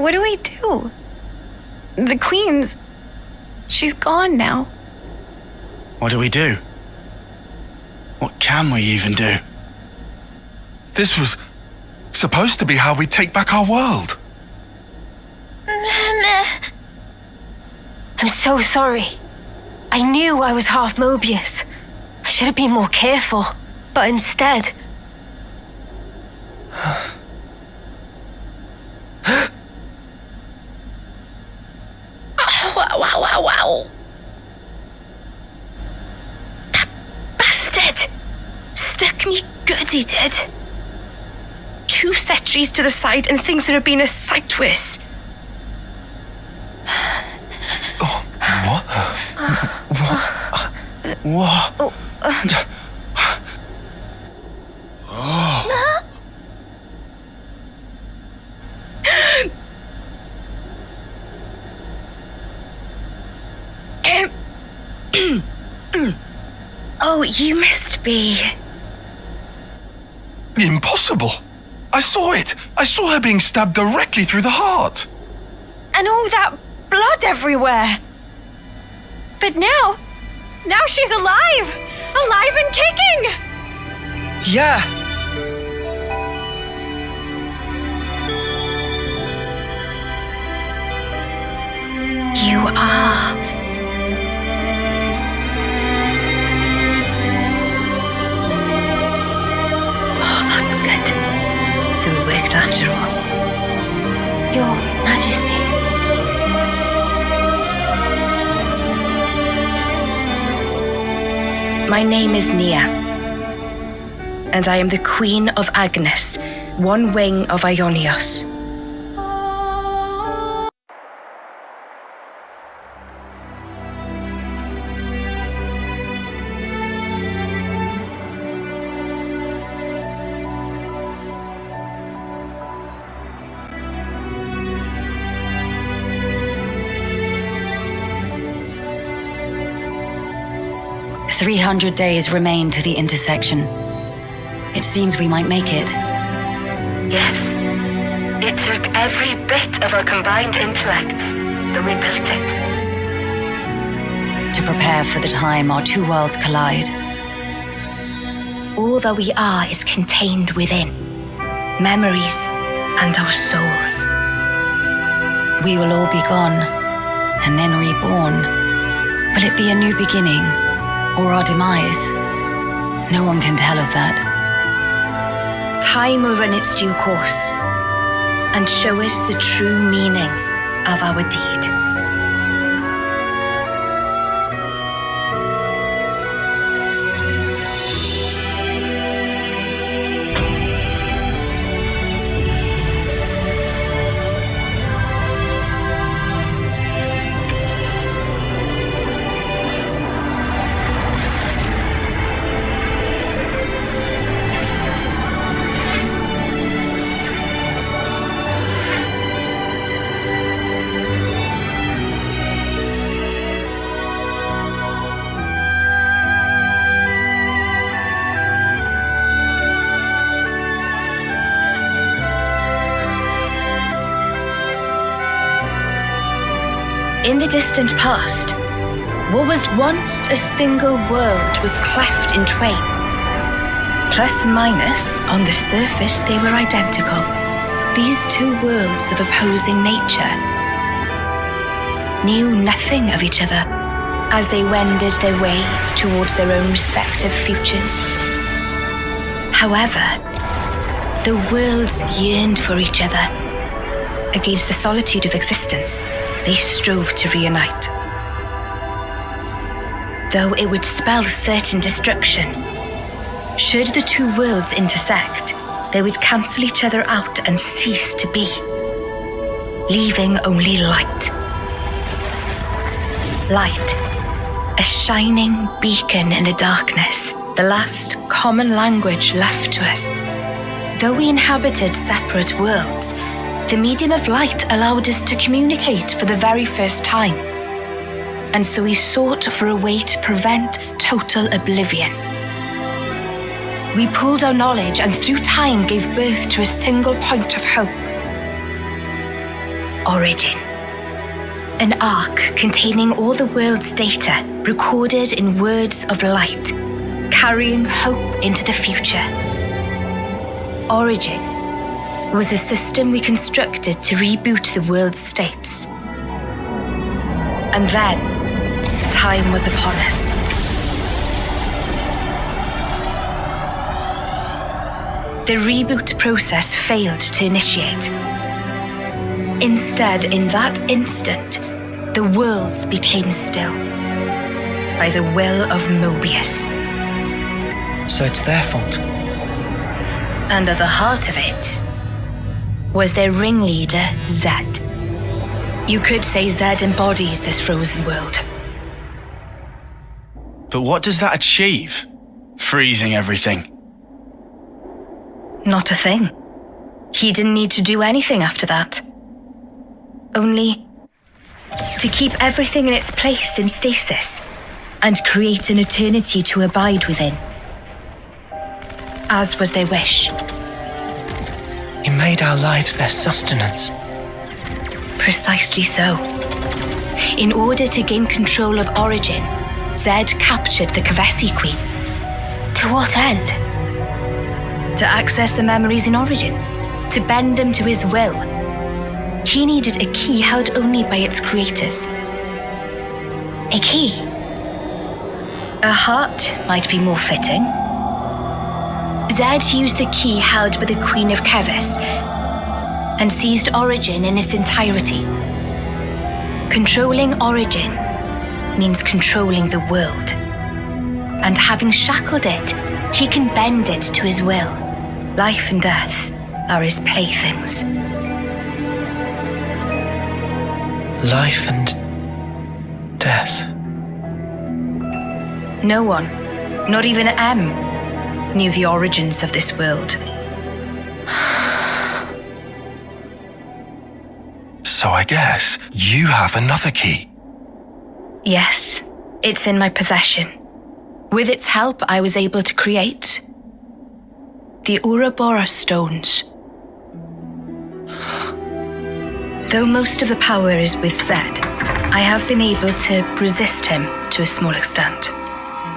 What do we do? The Queen's... she's gone now. What do we do? What can we even do? This was supposed to be how we take back our world. I'm so sorry. I knew I was half Moebius. I should have been more careful, but instead... Wow. That bastard! Stuck me good, he did. 2 sentries to the side and things that have been a sight worse. Oh, what? What? Oh, you must be... Impossible. I saw it. I saw her being stabbed directly through the heart. And all that blood everywhere. But now she's alive! Alive and kicking! Yeah! You are... Oh, that's good. So it worked after all. Your Majesty. My name is Nia, and I am the Queen of Agnes, one wing of Ionios. 300 days remain to the intersection. It seems we might make it. Yes. It took every bit of our combined intellects, but we built it. To prepare for the time our 2 worlds collide. All that we are is contained within. Memories and our souls. We will all be gone, and then reborn. Will it be a new beginning, or our demise? No one can tell us that. Time will run its due course, and show us the true meaning of our deed. In the distant past, what was once a single world was cleft in twain. Plus and minus, on the surface they were identical. These 2 worlds of opposing nature knew nothing of each other as they wended their way towards their own respective futures. However, the worlds yearned for each other. Against the solitude of existence, they strove to reunite. Though it would spell certain destruction, should the 2 worlds intersect, they would cancel each other out and cease to be, leaving only light. Light, a shining beacon in the darkness, the last common language left to us. Though we inhabited separate worlds, the medium of light allowed us to communicate for the very first time. And so we sought for a way to prevent total oblivion. We pooled our knowledge and through time gave birth to a single point of hope. Origin. An arc containing all the world's data recorded in words of light, carrying hope into the future. Origin was a system we constructed to reboot the world's states. And then, time was upon us. The reboot process failed to initiate. Instead, in that instant, the worlds became still by the will of Moebius. So it's their fault. And at the heart of it was their ringleader, Zed. You could say Zed embodies this frozen world. But what does that achieve? Freezing everything. Not a thing. He didn't need to do anything after that. Only to keep everything in its place in stasis and create an eternity to abide within. As was their wish. He made our lives their sustenance. Precisely so. In order to gain control of Origin, Zed captured the Kavesi Queen. To what end? To access the memories in Origin, to bend them to his will. He needed a key held only by its creators. A key? A heart might be more fitting. Zed used the key held by the Queen of Kevis and seized Origin in its entirety. Controlling Origin means controlling the world. And having shackled it, he can bend it to his will. Life and death are his playthings. Life and death. No one, not even M, knew the origins of this world. So I guess you have another key. Yes, it's in my possession. With its help, I was able to create the Ouroboros stones. Though most of the power is with Zed, I have been able to resist him to a small extent.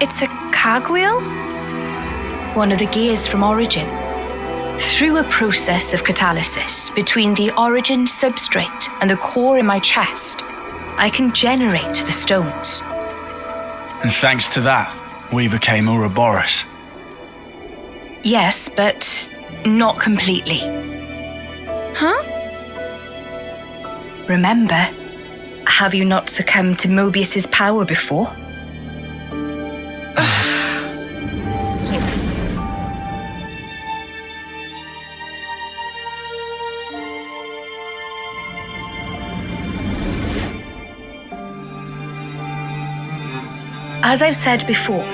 It's a cogwheel? One of the gears from Origin. Through a process of catalysis between the Origin substrate and the core in my chest, I can generate the stones. And thanks to that, we became Ouroboros. Yes, but not completely. Huh? Remember, have you not succumbed to Moebius's power before? As I've said before,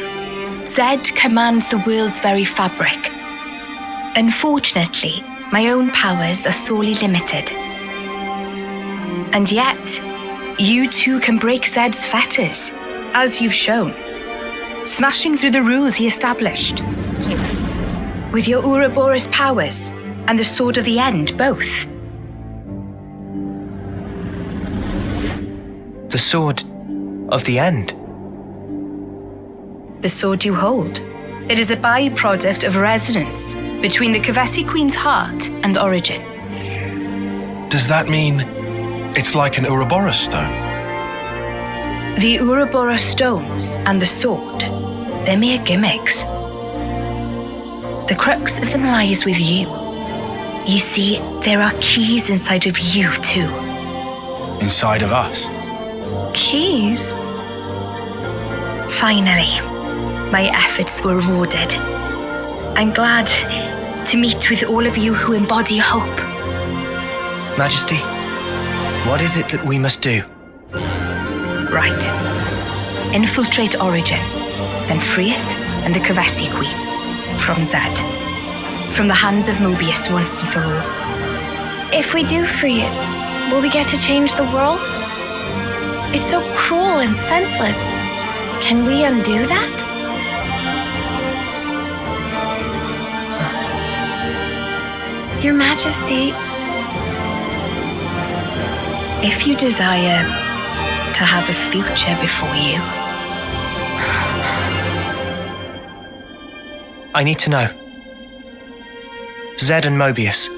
Zed commands the world's very fabric. Unfortunately, my own powers are sorely limited. And yet, you too can break Zed's fetters, as you've shown, smashing through the rules he established. With your Ouroboros powers and the Sword of the End, both. The Sword of the End. The sword you hold. It is a byproduct of resonance between the Kavesi Queen's heart and Origin. Does that mean it's like an Ouroboros stone? The Ouroboros stones and the sword, they're mere gimmicks. The crux of them lies with you. You see, there are keys inside of you too. Inside of us. Keys? Finally, my efforts were rewarded. I'm glad to meet with all of you who embody hope. Majesty, what is it that we must do? Right. Infiltrate Origin, then free it and the Kavesi Queen from Zed. From the hands of Moebius once and for all. If we do free it, will we get to change the world? It's so cruel and senseless. Can we undo that? Your Majesty, If you desire to have a future before you, I need to know. Zed and Moebius.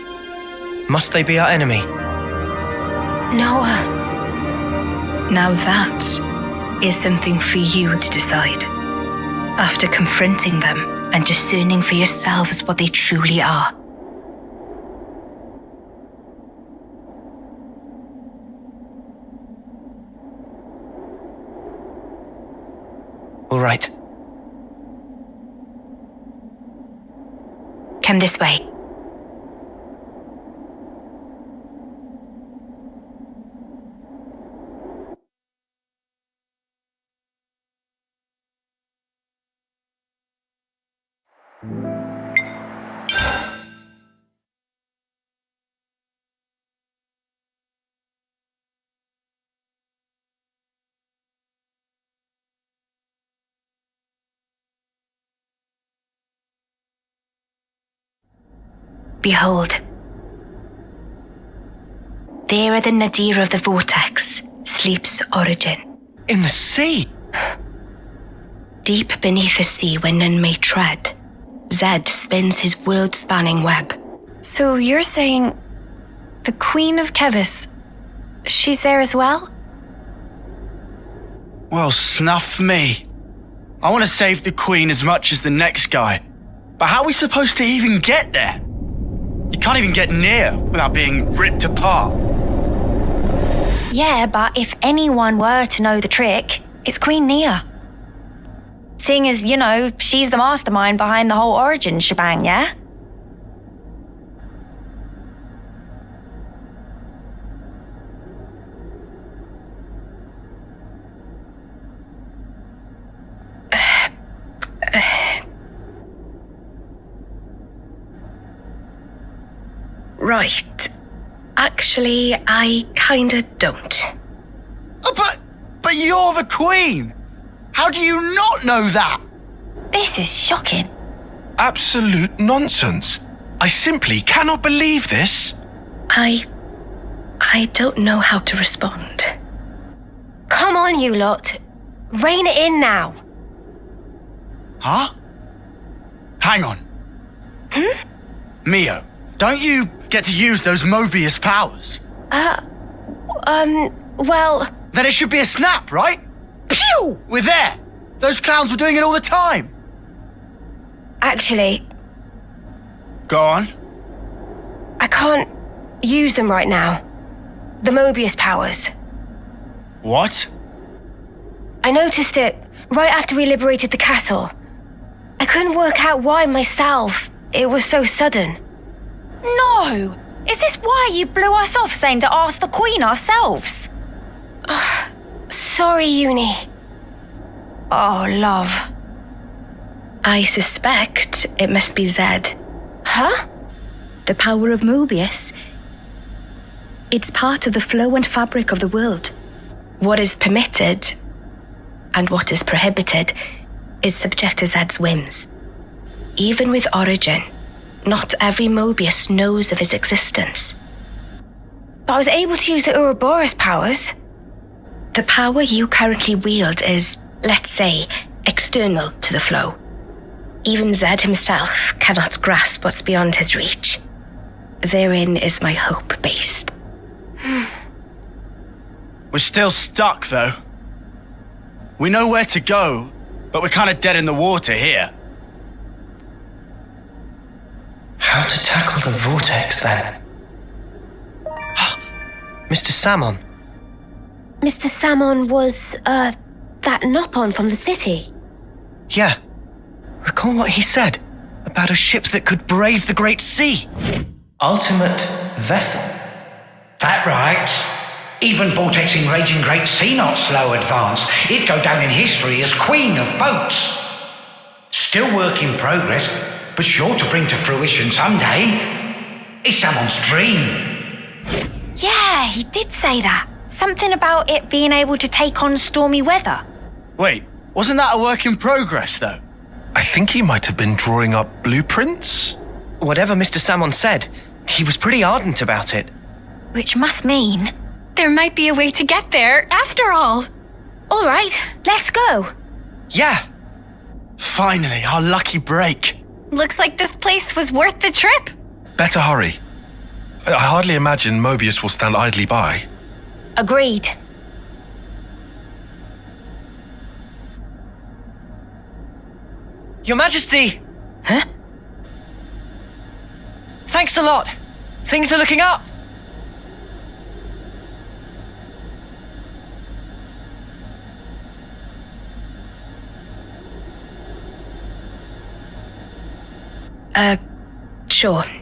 Must they be our enemy? Noah. now that is something for you to decide. After confronting them and discerning for yourselves what they truly are. All right. Come this way. Behold. There at the nadir of the vortex sleeps Origin. In the sea? Deep beneath the sea where none may tread, Zed spins his world-spanning web. So you're saying the Queen of Kevis, she's there as well? Well, snuff me. I want to save the Queen as much as the next guy. But how are we supposed to even get there? You can't even get near without being ripped apart. Yeah, but if anyone were to know the trick, it's Queen Nia. Seeing as, you know, she's the mastermind behind the whole Origin shebang, yeah? Right. Actually, I kinda don't. Oh, but you're the Queen! How do you not know that? This is shocking. Absolute nonsense. I simply cannot believe this. I don't know how to respond. Come on, you lot. Rein it in now. Huh? Hang on. Mio, don't you get to use those Moebius powers? Well... Then it should be a snap, right? Pew! We're there! Those clowns were doing it all the time! Actually, Go on. I can't use them right now. The Moebius powers. What? I noticed it right after we liberated the castle. I couldn't work out why myself. It was so sudden. No! Is this why you blew us off saying to ask the Queen ourselves? Sorry, Uni. Oh, love. I suspect it must be Zed. Huh? The power of Moebius. It's part of the flow and fabric of the world. What is permitted and what is prohibited is subject to Zed's whims. Even with Origin, not every Moebius knows of his existence. But I was able to use the Ouroboros powers. The power you currently wield is, let's say, external to the flow. Even Zed himself cannot grasp what's beyond his reach. Therein is my hope based. We're still stuck, though. We know where to go, but we're kind of dead in the water here. How to tackle the vortex, then? Mr. Salmon. Mr. Salmon was, that Nopon from the city. Yeah. Recall what he said about a ship that could brave the great sea. Ultimate vessel. That right. Even vortexing raging great sea not slow advance. It'd go down in history as queen of boats. Still work in progress, but sure to bring to fruition someday. It's someone's dream. Yeah, he did say that. Something about it being able to take on stormy weather. Wait, wasn't that a work in progress, though? I think he might have been drawing up blueprints. Whatever Mr. Salmon said, he was pretty ardent about it. Which must mean there might be a way to get there, after all. All right, let's go. Yeah. Finally, our lucky break. Looks like this place was worth the trip. Better hurry. I hardly imagine Moebius will stand idly by. Agreed. Your Majesty! Huh? Thanks a lot. Things are looking up. Sure.